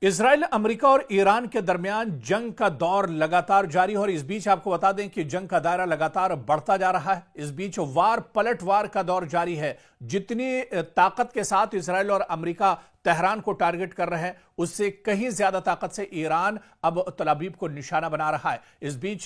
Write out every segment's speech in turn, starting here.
Israel, America और Iran के दरमियान जंग का दौर लगातार जारी है और इस बीच आपको बता दें कि जंग का दायरा लगातार बढ़ता जा रहा है। इस बीच वार पलटवार का दौर जारी है। जितनी ताकत के साथ इजराइल और अमेरिका तेहरान को टारगेट कर रहे हैं, उससे कहीं ज्यादा ताकत से ईरान अब तल अवीव को निशाना बना रहा है। इस बीच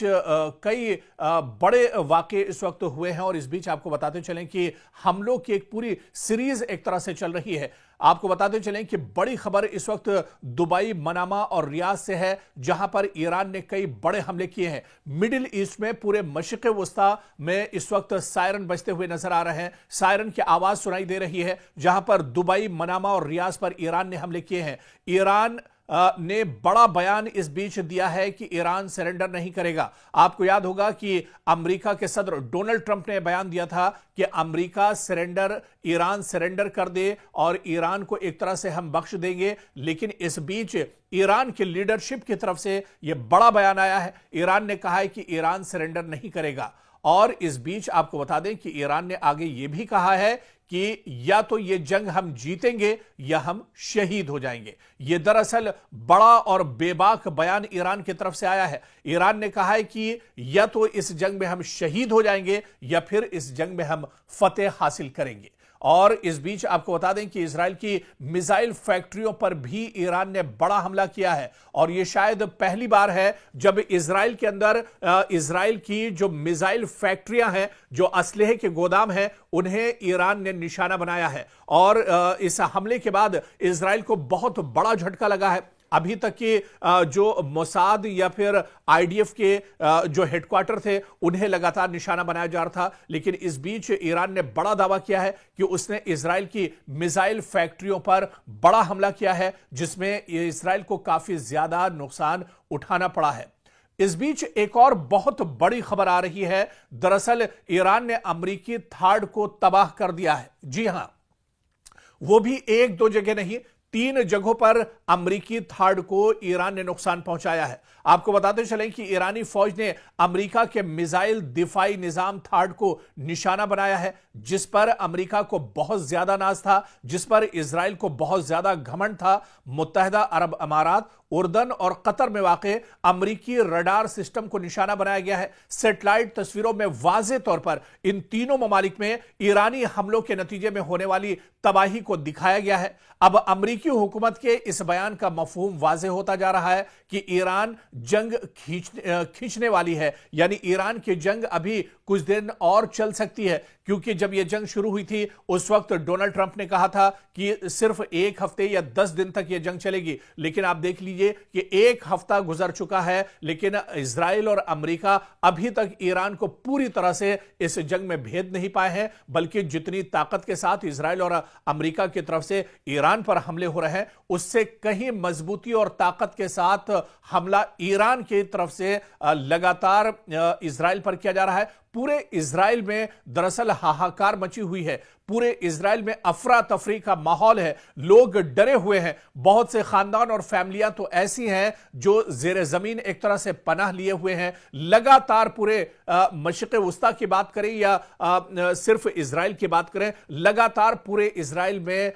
कई बड़े वाक़े इस वक्त हुए हैं और इस बीच आपको बताते चलें कि हमलों की एक पूरी सीरीज एक तरह से चल रही है। आपको बताते चलें कि बड़ी खबर इस वक्त दुबई, मनामा और रियाद से है, जहां पर ईरान ने कई बड़े हमले किए हैं। मिडिल ईस्ट में पूरे मशरिक़ वस्ता में इस वक्त सायरन बजते हुए नजर आ रहे हैं। सायरन की आवाज सुनाई दे रही है, जहां पर दुबई, मनामा और रियाद पर ईरान ने हमले किए हैं। ईरान ने बड़ा बयान इस बीच दिया है कि ईरान सरेंडर नहीं करेगा। आपको याद होगा कि अमेरिका के सदर डोनाल्ड ट्रंप ने बयान दिया था कि अमेरिका ईरान सरेंडर कर दे और ईरान को एक तरह से हम बख्श देंगे। लेकिन इस बीच ईरान की लीडरशिप की तरफ से यह बड़ा बयान आया है। ईरान ने कहा है कि ईरान सरेंडर नहीं करेगा। और इस बीच आपको बता दें कि ईरान ने आगे यह भी कहा है कि या तो यह जंग हम जीतेंगे या हम शहीद हो जाएंगे। यह दरअसल बड़ा और बेबाक बयान ईरान की तरफ से आया है। ईरान ने कहा है कि या तो इस जंग में हम शहीद हो जाएंगे या फिर इस जंग में हम फतेह हासिल करेंगे। और इस बीच आपको बता दें कि इजराइल की मिसाइल फैक्ट्रियों पर भी ईरान ने बड़ा हमला किया है और यह शायद पहली बार है जब इजराइल के अंदर इजराइल की जो मिसाइल फैक्ट्रियां हैं, जो असलहे के गोदाम हैं, उन्हें ईरान ने निशाना बनाया है। और इस हमले के बाद इजराइल को बहुत बड़ा झटका लगा है। अभी तक के जो मोसाद या फिर आईडीएफ के जो हेडक्वार्टर थे, उन्हें लगातार निशाना बनाया जा रहा था। लेकिन इस बीच ईरान ने बड़ा दावा किया है कि उसने इजराइल की मिसाइल फैक्ट्रियों पर बड़ा हमला किया है, जिसमें इजराइल को काफी ज्यादा नुकसान उठाना पड़ा है। इस बीच एक और बहुत बड़ी खबर आ रही है। दरअसल ईरान ने अमेरिकी थार्ड को तबाह कर दिया है। जी हां, वो भी एक दो जगह नहीं, 3 जगहों पर अमेरिकी थार्ड को ईरान ने नुकसान पहुंचाया है। आपको बताते चलें कि ईरानी फौज ने अमेरिका के मिसाइल दिफाई निजाम थार्ड को निशाना बनाया है, जिस पर अमेरिका को बहुत ज्यादा नाज था, जिस पर इजराइल को बहुत ज्यादा घमंड था। मुत्तहिदा अरब अमारात, उर्दन और कतर में वाक़े अमेरिकी रडार सिस्टम को निशाना बनाया गया है। सैटेलाइट तस्वीरों में वाज़े तौर पर इन तीनों ममालिक में ईरानी हमलों के नतीजे में होने वाली तबाही को दिखाया गया है। अब अमेरिकी हुकूमत के इस बयान का मफहूम वाज़े होता जा रहा है कि ईरान जंग खींचने वाली है, यानी ईरान की जंग अभी कुछ दिन और चल सकती है। क्योंकि जब यह जंग शुरू हुई थी, उस वक्त डोनाल्ड ट्रंप ने कहा था कि सिर्फ 1 हफ्ते या 10 दिन तक यह जंग चलेगी। लेकिन आप देख लीजिए कि 1 हफ्ता गुजर चुका है, लेकिन इजराइल और अमेरिका अभी तक ईरान को पूरी तरह से इस जंग में भेद नहीं पाए हैं। बल्कि जितनी ताकत के साथ इजराइल और अमेरिका की तरफ से ईरान पर हमले हो रहे हैं, उससे कहीं मजबूती और ताकत के साथ हमला ईरान की तरफ से लगातार इजराइल पर किया जा रहा है। पूरे इजराइल में दरअसल हाहाकार मची हुई है। पूरे इजराइल में अफरा तफरी का माहौल है। लोग डरे हुए हैं। बहुत से खानदान और फैमिलियां तो ऐसी हैं जो जेर जमीन एक तरह से पनाह लिए हुए हैं। लगातार पूरे मशरिक़ वस्ता की बात करें या सिर्फ इजराइल की बात करें, लगातार पूरे इजराइल में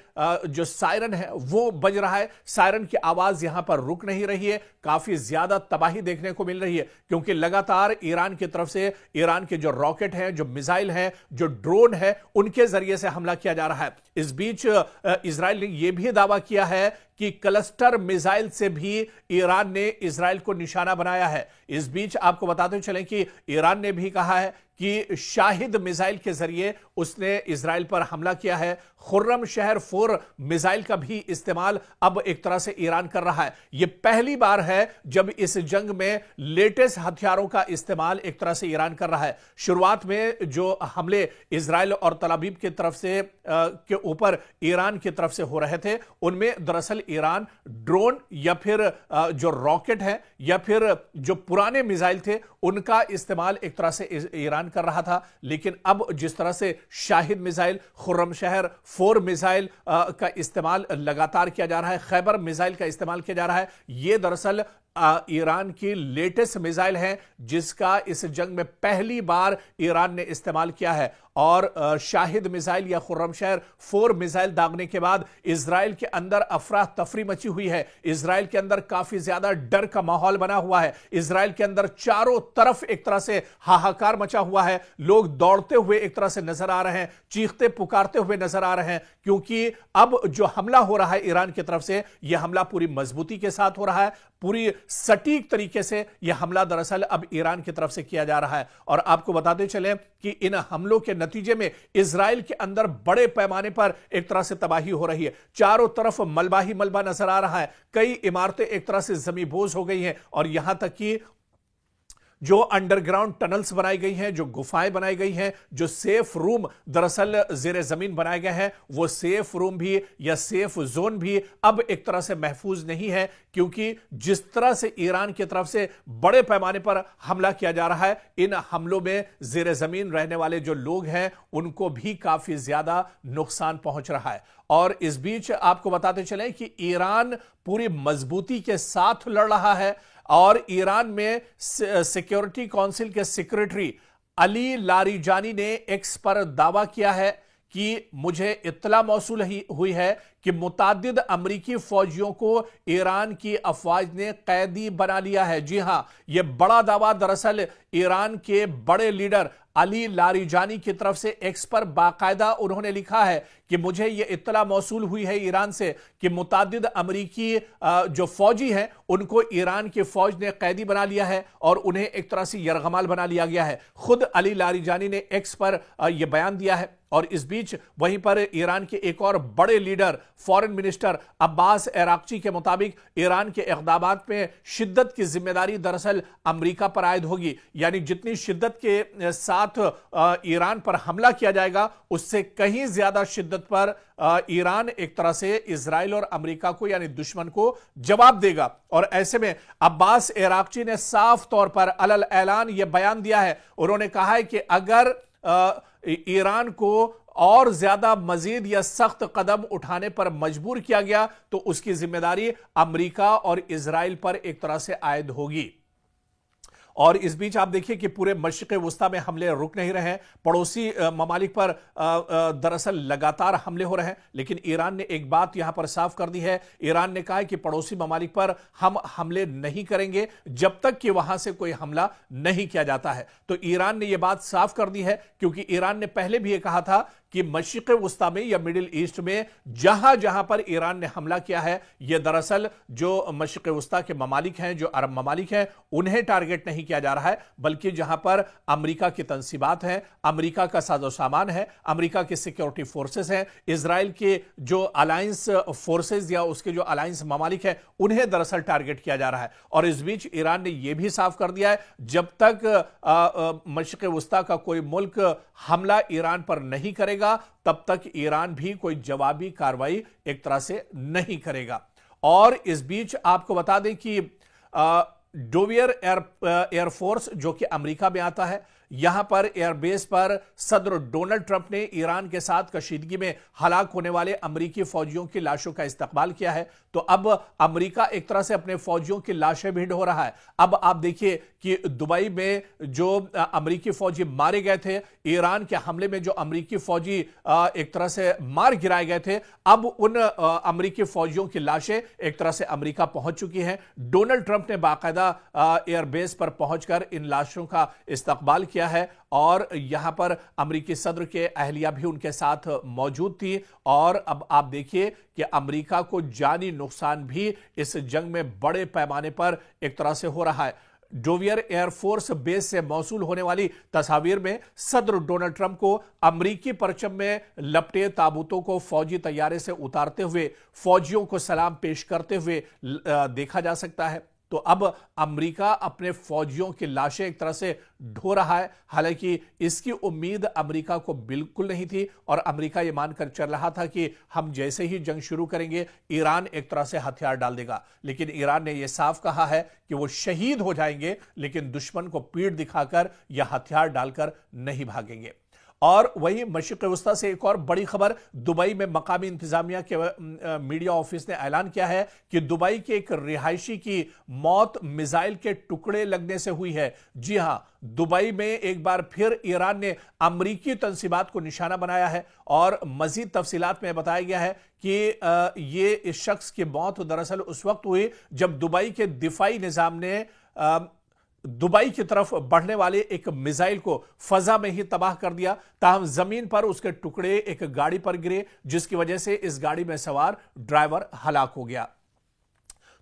जो सायरन है वो बज रहा है। सायरन की आवाज यहां पर रुक नहीं रही है। काफी ज्यादा तबाही देखने को मिल रही है, क्योंकि लगातार ईरान की तरफ से ईरान के जो रॉकेट हैं, जो मिसाइल हैं, जो ड्रोन है, उनके जरिए से हमला किया जा रहा है। इस बीच इजराइल ने यह भी दावा किया है कि क्लस्टर मिसाइल से भी ईरान ने इजराइल को निशाना बनाया है। इस बीच आपको बताते चलें कि ईरान ने भी कहा है कि शाहिद मिसाइल के जरिए उसने इजराइल पर हमला किया है। खुर्रम शहर 4 मिसाइल का भी इस्तेमाल अब एक तरह से ईरान कर रहा है। यह पहली बार है जब इस जंग में लेटेस्ट हथियारों का इस्तेमाल एक तरह से ईरान कर रहा है। शुरुआत में जो हमले इजराइल और तल अवीव की तरफ से के ऊपर ईरान की तरफ से हो रहे थे, उनमें दरअसल ईरान ड्रोन या फिर जो रॉकेट है या फिर जो पुराने मिसाइल थे, उनका इस्तेमाल एक तरह से ईरान कर रहा था। लेकिन अब जिस तरह से शाहिद मिसाइल, खुर्रम शहर 4 मिसाइल का इस्तेमाल लगातार किया जा रहा है, खैबर मिसाइल का इस्तेमाल किया जा रहा है, यह दरअसल ईरान की लेटेस्ट मिसाइल है जिसका इस जंग में पहली बार ईरान ने इस्तेमाल किया है। और शाहिद मिसाइल या खुर्रमशहर 4 मिसाइल दागने के बाद इजराइल के अंदर अफरा तफरी मची हुई है। इजराइल के अंदर काफी ज्यादा डर का माहौल बना हुआ है। इजराइल के अंदर चारों तरफ एक तरह से हाहाकार मचा हुआ है। लोग दौड़ते हुए एक तरह से नजर आ रहे हैं, चीखते पुकारते हुए नजर आ रहे हैं, क्योंकि अब जो हमला हो रहा है ईरान की तरफ से, यह हमला पूरी मजबूती के साथ हो रहा है, पूरी सटीक तरीके से यह हमला दरअसल अब ईरान की तरफ से किया जा रहा है। और आपको बताते चले कि इन हमलों के नतीजे में इजराइल के अंदर बड़े पैमाने पर एक तरह से तबाही हो रही है। चारों तरफ मलबा ही मलबा नजर आ रहा है। कई इमारतें एक तरह से जमींबोज हो गई हैं और यहां तक कि जो अंडरग्राउंड टनल्स बनाई गई हैं, जो गुफाएं बनाई गई हैं, जो सेफ रूम दरअसल जेरे जमीन बनाए गए हैं, वो सेफ रूम भी या सेफ जोन भी अब एक तरह से महफूज नहीं है, क्योंकि जिस तरह से ईरान की तरफ से बड़े पैमाने पर हमला किया जा रहा है, इन हमलों में जेरे जमीन रहने वाले जो लोग हैं उनको भी काफी ज्यादा नुकसान पहुंच रहा है। और इस बीच आपको बताते चले कि ईरान पूरी मजबूती के साथ लड़ रहा है और ईरान में सिक्योरिटी काउंसिल के सेक्रेटरी अली लारीजानी ने एक्स पर दावा किया है कि मुझे इत्तला मौसूल हुई है कि मुतादिद अमरीकी फौजियों को ईरान की अफवाज ने कैदी बना लिया है। जी हां, यह बड़ा दावा दरअसल ईरान के बड़े लीडर अली लारीजानी की तरफ से एक्स पर बाकायदा उन्होंने लिखा है कि मुझे यह इत्तला मौसूल हुई है ईरान से कि मुतादिद अमरीकी जो फौजी हैं उनको ईरान की फौज ने कैदी बना लिया है और उन्हें एक तरह से यरगमाल बना लिया गया है। खुद अली लारीजानी ने एक्स पर यह बयान दिया है। और इस बीच वहीं पर ईरान के एक और बड़े leader foreign minister Abbas Araghchi के मुताबिक ईरान के इक़दामात में शिद्दत की जिम्मेदारी दरअसल अमेरिका पर आयद होगी। यानी जितनी शिद्दत के साथ ईरान पर हमला किया जाएगा उससे कहीं ज्यादा शिद्दत पर ईरान एक तरह से इजराइल और अमेरिका को यानी दुश्मन को जवाब देगा। और ऐसे में अब्बास अराक्ची ने साफ तौर पर अलल ऐलान यह बयान दिया है। उन्होंने कहा है कि अगर ईरान को और ज्यादा मजीद या सख्त कदम उठाने पर मजबूर किया गया तो उसकी जिम्मेदारी अमेरिका और इजराइल पर एक तरह से आयद होगी। और इस बीच आप देखिए कि पूरे मशरिक़ वुस्ता में हमले रुक नहीं रहे हैं। पड़ोसी ममालिक पर दरअसल लगातार हमले हो रहे हैं, लेकिन ईरान ने एक बात यहां पर साफ कर दी है। ईरान ने कहा है कि पड़ोसी ममालिक पर हम हमले नहीं करेंगे जब तक कि वहां से कोई हमला नहीं किया जाता है। तो ईरान ने यह बात साफ कर दी है, क्योंकि ईरान ने पहले भी यह कहा था कि मशरिक़ वुस्ता में या मिडिल ईस्ट में जहां जहां पर ईरान ने हमला किया है, यह दरअसल जो मशरिक़ वुस्ता के ममालिक हैं, जो अरब ममालिक हैं, उन्हें टारगेट नहीं किया जा रहा है, बल्कि जहां पर अमेरिका की तंसीबात हैं, अमेरिका का साजो सामान है, अमेरिका की सिक्योरिटी फोर्सेस हैं, इजराइल के जो अलायंस फोर्सेस या उसके जो अलायंस ममालिक हैं, उन्हें दरअसल टारगेट किया जा रहा है। और इस बीच ईरान ने यह भी साफ कर दिया है जब तक मशरिक़ वुस्ता का कोई मुल्क हमला ईरान पर नहीं करेगा तब तक ईरान भी कोई जवाबी कार्रवाई एक तरह से नहीं करेगा। और इस बीच आपको बता दें कि डोवियर एयरफोर्स जो कि अमेरिका में आता है, यहां पर एयरबेस पर सदर डोनाल्ड ट्रंप ने ईरान के साथ कशीदगी में हलाक होने वाले अमेरिकी फौजियों की लाशों का इस्तकबाल किया है। तो अब अमेरिका एक तरह से अपने फौजियों की लाशें भी ढो रहा है। अब आप देखिए कि दुबई में जो अमेरिकी फौजी मारे गए थे, ईरान के हमले में जो अमेरिकी फौजी एक तरह से मार गिराए गए थे, अब उन अमेरिकी फौजियों की लाशें एक तरह से अमेरिका पहुंच चुकी हैं। डोनाल्ड ट्रंप ने बाकायदा एयरबेस पर पहुंचकर इन लाशों का इस्तकबाल किया है और यहां पर अमेरिकी सदर के अहलिया भी उनके साथ मौजूद थी। और अब आप देखिए कि अमेरिका को जानी नुकसान भी इस जंग में बड़े पैमाने पर एक तरह से हो रहा है। डोवियर एयरफोर्स बेस से मौसूल होने वाली तस्वीर में सदर डोनाल्ड ट्रंप को अमेरिकी परचम में लपटे ताबूतों को फौजी तैयारे से उतारते हुए फौजियों को सलाम पेश करते हुए देखा जा सकता है। तो अब अमेरिका अपने फौजियों की लाशें एक तरह से ढो रहा है। हालांकि इसकी उम्मीद अमेरिका को बिल्कुल नहीं थी और अमेरिका यह मानकर चल रहा था कि हम जैसे ही जंग शुरू करेंगे ईरान एक तरह से हथियार डाल देगा। लेकिन ईरान ने यह साफ कहा है कि वो शहीद हो जाएंगे, लेकिन दुश्मन को पीठ दिखाकर या हथियार डालकर नहीं भागेंगे। और वहीं मशरिक़ वस्ता से एक और बड़ी खबर, दुबई में मकामी इंतजामिया के मीडिया ऑफिस ने ऐलान किया है कि दुबई के एक रिहायशी की मौत मिसाइल के टुकड़े लगने से हुई है। जी हां, दुबई में एक बार फिर ईरान ने अमरीकी तंसीबात को निशाना बनाया है और मजीद तफसीलात में बताया गया है कि ये इस शख्स की मौत दरअसल उस वक्त हुई जब दुबई के दिफाई निजाम ने दुबई की तरफ बढ़ने वाले एक मिसाइल को फजा में ही तबाह कर दिया। ताहम जमीन पर उसके टुकड़े एक गाड़ी पर गिरे, जिसकी वजह से इस गाड़ी में सवार ड्राइवर हलाक हो गया।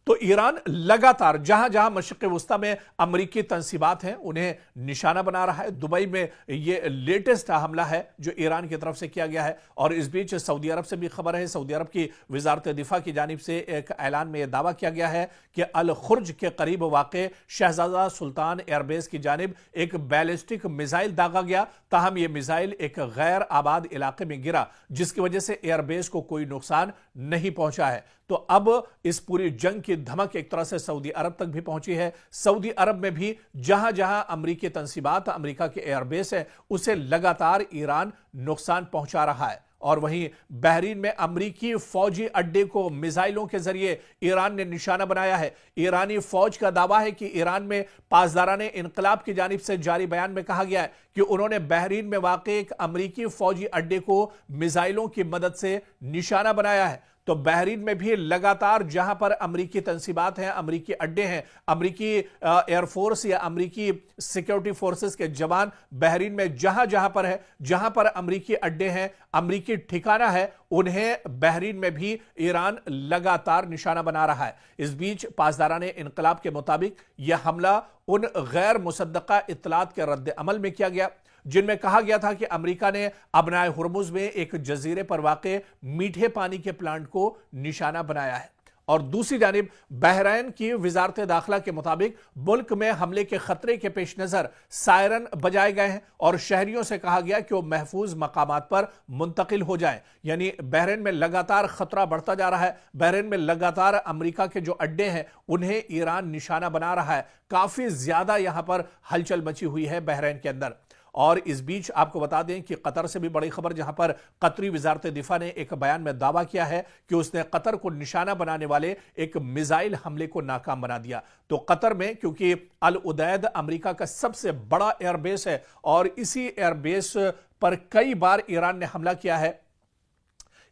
तो ईरान लगातार जहां जहां मशरिक़ वस्ता में अमरीकी तंसीबात हैं उन्हें निशाना बना रहा है। दुबई में यह लेटेस्ट हमला है जो ईरान की तरफ से किया गया है। और इस बीच सऊदी अरब से भी खबर है। सऊदी अरब की वजारत दिफा की जानिब से एक ऐलान में यह दावा किया गया है कि अल खुर्ज के करीब वाक़े शहजादा सुल्तान एयरबेस की जानिब एक बैलिस्टिक मिसाइल दागा गया। ताहम यह मिसाइल एक गैर आबाद इलाके में गिरा, जिसकी वजह से एयरबेस को कोई नुकसान नहीं पहुंचा है। तो अब इस पूरी जंग की धमक एक तरह से सऊदी अरब तक भी पहुंची है। सऊदी अरब में भी जहां जहां अमरीकी तंसीबात, अमरीका के एयरबेस है, उसे लगातार ईरान नुकसान पहुंचा रहा है। और वहीं बहरीन में अमरीकी फौजी अड्डे को मिसाइलों के जरिए ईरान ने निशाना बनाया है। ईरानी फौज का दावा है कि ईरान में पासदाराने इनकलाब की जानिब से जारी बयान में कहा गया है कि उन्होंने बहरीन में वाक़े एक अमरीकी फौजी अड्डे को मिसाइलों की मदद से निशाना बनाया है। तो बहरीन में भी लगातार जहां पर अमरीकी तंसीबात हैं, अमरीकी अड्डे हैं, अमरीकी एयरफोर्स या अमरीकी सिक्योरिटी फोर्सेस के जवान बहरीन में जहां जहां पर है, जहां पर अमरीकी अड्डे हैं, अमरीकी ठिकाना है, उन्हें बहरीन में भी ईरान लगातार निशाना बना रहा है। इस बीच पासदाराने इनकलाब के मुताबिक यह हमला उन गैर मुसद्दका इत्तलात के रद्द अमल में किया गया जिनमें कहा गया था कि अमेरिका ने अबनाए हुर्मुज में एक जजीरे पर वाक़े मीठे पानी के प्लांट को निशाना बनाया है। और दूसरी जानिब बहरैन की वजारत दाखिला के मुताबिक मुल्क में हमले के खतरे के पेश नजर सायरन बजाए गए हैं और शहरियों से कहा गया कि वो महफूज मकामात पर मुंतकिल हो जाएं। यानी बहरैन में लगातार खतरा बढ़ता जा रहा है। बहरैन में लगातार अमेरिका के जो अड्डे हैं उन्हें ईरान निशाना बना रहा है। काफी ज्यादा यहां पर हलचल मची हुई है बहरैन के अंदर। और इस बीच आपको बता दें कि कतर से भी बड़ी खबर, जहां पर कतरी वजारत दिफा ने एक बयान में दावा किया है कि उसने कतर को निशाना बनाने वाले एक मिसाइल हमले को नाकाम बना दिया। तो कतर में, क्योंकि अल उदैद अमेरिका का सबसे बड़ा एयरबेस है और इसी एयरबेस पर कई बार ईरान ने हमला किया है,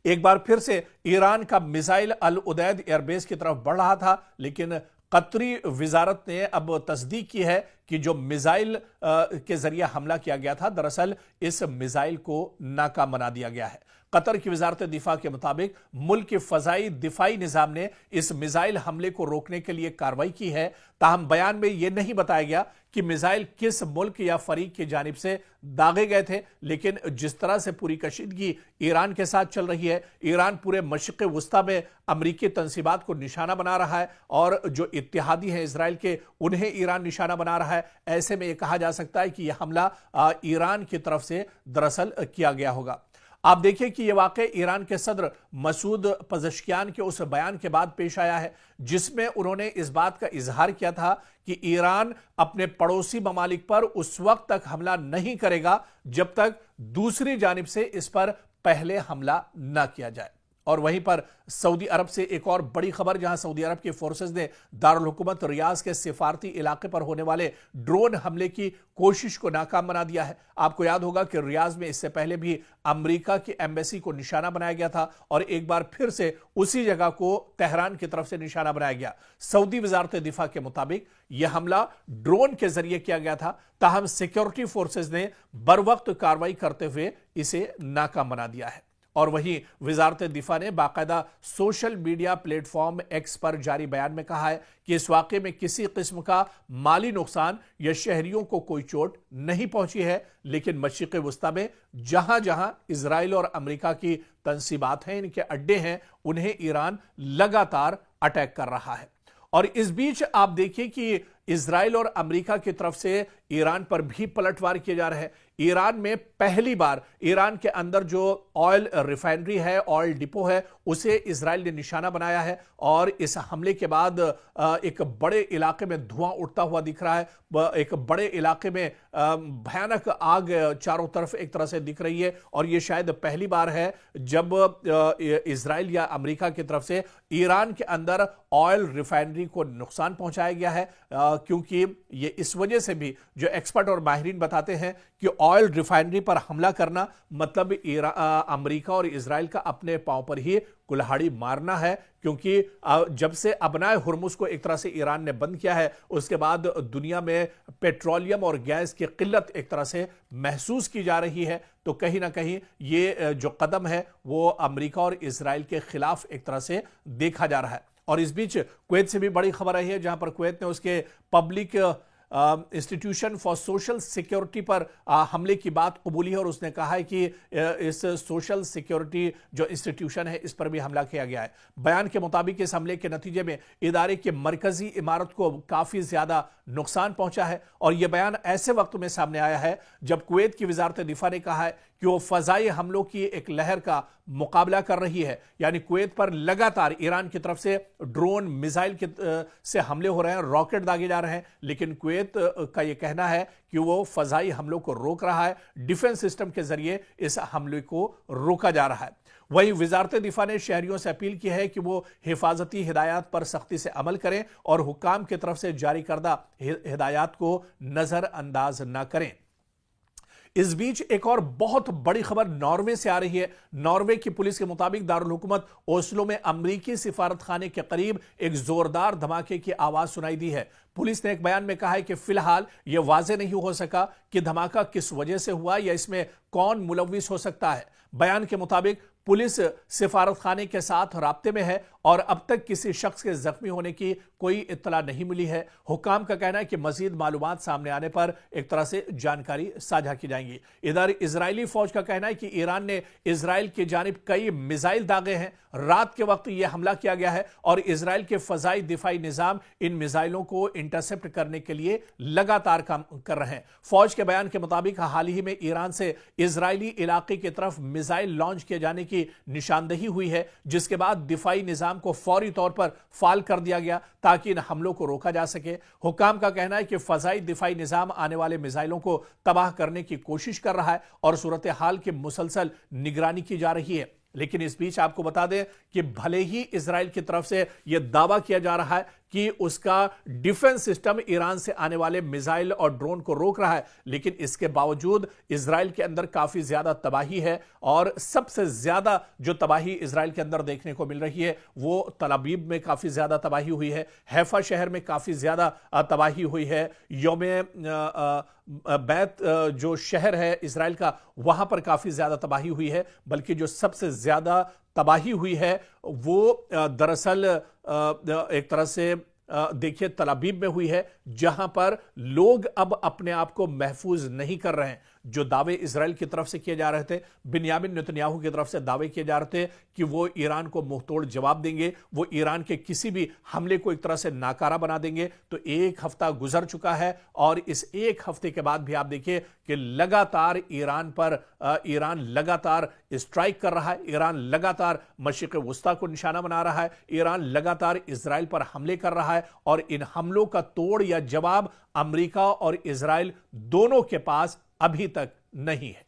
एक बार फिर से ईरान का मिसाइल अल उदैद एयरबेस की तरफ बढ़ रहा था, लेकिन कतरी वजारत ने अब तस्दीक की है कि जो मिसाइल के जरिए हमला किया गया था, दरअसल इस मिसाइल को नाकाम बना दिया गया है। कतर की वजारत दिफा के मुताबिक मुल्क के फजाई दिफाई निजाम ने इस मिसाइल हमले को रोकने के लिए कार्रवाई की है। ताहम बयान में यह नहीं बताया गया कि मिसाइल किस मुल्क या फरीक की जानिब से दागे गए थे, लेकिन जिस तरह से पूरी कशीदगी ईरान के साथ चल रही है, ईरान पूरे मशरिक़ वस्ता में अमरीकी तंसीबात को निशाना बना रहा है और जो इत्तेहादी हैं इजराइल के, उन्हें ईरान निशाना बना रहा है। ऐसे में यह कहा जा सकता है कि यह हमला ईरान की तरफ से दरअसल किया गया होगा। आप देखिए कि यह वाक़या ईरान के सदर मसूद पज़ेश्कियान के उस बयान के बाद पेश आया है जिसमें उन्होंने इस बात का इजहार किया था कि ईरान अपने पड़ोसी ममालिक पर उस वक्त तक हमला नहीं करेगा जब तक दूसरी जानिब से इस पर पहले हमला न किया जाए। और वहीं पर सऊदी अरब से एक और बड़ी खबर, जहां सऊदी अरब की फोर्सेस ने दारुल हुकूमत रियाज के सिफारती इलाके पर होने वाले ड्रोन हमले की कोशिश को नाकाम बना दिया है। आपको याद होगा कि रियाज में इससे पहले भी अमेरिका की एम्बेसी को निशाना बनाया गया था और एक बार फिर से उसी जगह को तेहरान की तरफ से निशाना बनाया गया। सऊदी वजारत दिफा के मुताबिक यह हमला ड्रोन के जरिए किया गया था, ताहम सिक्योरिटी फोर्सेस ने बरवक्त कार्रवाई करते हुए इसे नाकाम बना दिया है। और वहीं वजारत दिफा ने बाकायदा सोशल मीडिया प्लेटफॉर्म एक्स पर जारी बयान में कहा है कि इस वाक़े में किसी किस्म का माली नुकसान या शहरियों को कोई चोट नहीं पहुंची है, लेकिन मशरिक़ वस्ता में जहां जहां इजराइल और अमेरिका की तंसीबात हैं, इनके अड्डे हैं, उन्हें ईरान लगातार अटैक कर रहा है। और इस बीच आप देखिए कि इजराइल और अमेरिका की तरफ से ईरान पर भी पलटवार किए जा रहे हैं। ईरान में पहली बार ईरान के अंदर जो ऑयल रिफाइनरी है, ऑयल डिपो है, उसे इजराइल ने निशाना बनाया है और इस हमले के बाद एक बड़े इलाके में धुआं उठता हुआ दिख रहा है। एक बड़े इलाके में भयानक आग चारों तरफ एक तरह से दिख रही है और यह शायद पहली बार है जब इजराइल या अमेरिका की तरफ से ईरान के अंदर ऑयल रिफाइनरी को नुकसान पहुंचाया गया है, क्योंकि ये इस वजह से भी जो एक्सपर्ट और माहिरीन बताते हैं कि ऑयल रिफाइनरी पर हमला करना मतलब अमेरिका और इजराइल का अपने पांव पर ही कुल्हाड़ी मारना है, क्योंकि जब से अपनाए हुर्मुज को एक तरह से ईरान ने बंद किया है, उसके बाद दुनिया में पेट्रोलियम और गैस की किल्लत एक तरह से महसूस की जा रही है। तो कहीं ना कहीं ये जो कदम है वो अमेरिका और इजराइल के खिलाफ एक तरह से देखा जा रहा है। और इस बीच कुवैत से भी बड़ी खबर आई है, जहां पर कुवैत ने उसके public institution for social security पर हमले की बात कबूली है और उसने कहा है कि इस सोशल सिक्योरिटी जो इंस्टीट्यूशन है इस पर भी हमला किया गया है। बयान के मुताबिक इस हमले के नतीजे में इदारे की मरकजी इमारत को काफी ज्यादा नुकसान पहुंचा है और यह बयान ऐसे वक्त में सामने आया है जब कुवैत की वजारत दिफा ने कहा है कि वो फजाई हमलों की एक लहर का मुकाबला कर रही है। यानी कुवैत पर लगातार ईरान की तरफ से ड्रोन मिसाइल से हमले हो रहे हैं, रॉकेट दागे जा रहे हैं, लेकिन कुवैत का यह कहना है कि वो फजाई हमलों को रोक रहा है, डिफेंस सिस्टम के जरिए इस हमले को रोका जा रहा है। वहीं वजारत दिफा ने शहरियों से अपील की है कि वो हिफाजती हिदायत पर सख्ती से अमल करें और हुक्काम की तरफ से जारी करदा हिदायत को नजरअंदाज न करें। इस बीच एक और बहुत बड़ी खबर नॉर्वे से आ रही है। नॉर्वे की पुलिस के मुताबिक दारुल हुकूमत ओस्लो में अमरीकी सिफारत खाने के करीब एक जोरदार धमाके की आवाज सुनाई दी है। पुलिस ने एक बयान में कहा है कि फिलहाल यह वाजे नहीं हो सका कि धमाका किस वजह से हुआ या इसमें कौन मुलविस हो सकता है। बयान के मुताबिक पुलिस सिफारत खाने के साथ राब्ते में है और अब तक किसी शख्स के जख्मी होने की कोई इत्तला नहीं मिली है। हुक्काम का कहना है कि मजीद मालूमात सामने आने पर एक तरह से जानकारी साझा की जाएंगी। इधर इजरायली फौज का कहना है कि ईरान ने इजराइल की जानिब कई मिसाइल दागे हैं। रात के वक्त यह हमला किया गया है और इजराइल के फजाई दिफाई निजाम इन मिसाइलों को इंटरसेप्ट करने के लिए लगातार काम कर रहे हैं। फौज के बयान के मुताबिक हाल ही में ईरान से इजरायली इलाके की तरफ मिसाइल लॉन्च किए जाने की निशानदेही हुई है, जिसके बाद दिफाई निजाम को फौरी तौर पर फाल कर दिया गया ताकि इन हमलों को रोका जा सके। हुक्काम का कहना है कि फजाई दिफाई निजाम आने वाले मिसाइलों को तबाह करने की कोशिश कर रहा है और सूरत हाल की मुसलसल निगरानी की जा रही है। लेकिन इस बीच आपको बता दें कि भले ही इजराइल की तरफ से यह दावा किया जा रहा है कि उसका डिफेंस सिस्टम ईरान से आने वाले मिसाइल और ड्रोन को रोक रहा है, लेकिन इसके बावजूद इजराइल के अंदर काफी ज्यादा तबाही है और सबसे ज्यादा जो तबाही इजराइल के अंदर देखने को मिल रही है वो तल अवीव में काफी ज्यादा तबाही हुई है, हैफा शहर में काफी ज्यादा तबाही हुई है, यौम बैत जो शहर है इजराइल का वहां पर काफी ज्यादा तबाही हुई है। बल्कि जो सबसे ज्यादा तबाही हुई है वो दरअसल एक तरह से देखिए तल अवीव में हुई है, जहां पर लोग अब अपने आप को महफूज नहीं कर रहे हैं। जो दावे इजराइल की तरफ से किए जा रहे थे, बिन्यामिन नेतन्याहू की तरफ से दावे किए जा रहे थे कि वो ईरान को मुंहतोड़ जवाब देंगे, वो ईरान के किसी भी हमले को एक तरह से नाकारा बना देंगे, तो एक हफ्ता गुजर चुका है और इस एक हफ्ते के बाद भी आप देखिए कि लगातार ईरान लगातार स्ट्राइक कर रहा है, ईरान लगातार मशरिक़ वुस्ता को निशाना बना रहा है, ईरान लगातार इजराइल पर हमले कर रहा है और इन हमलों का तोड़ या जवाब अमेरिका और इजराइल दोनों के पास अभी तक नहीं है।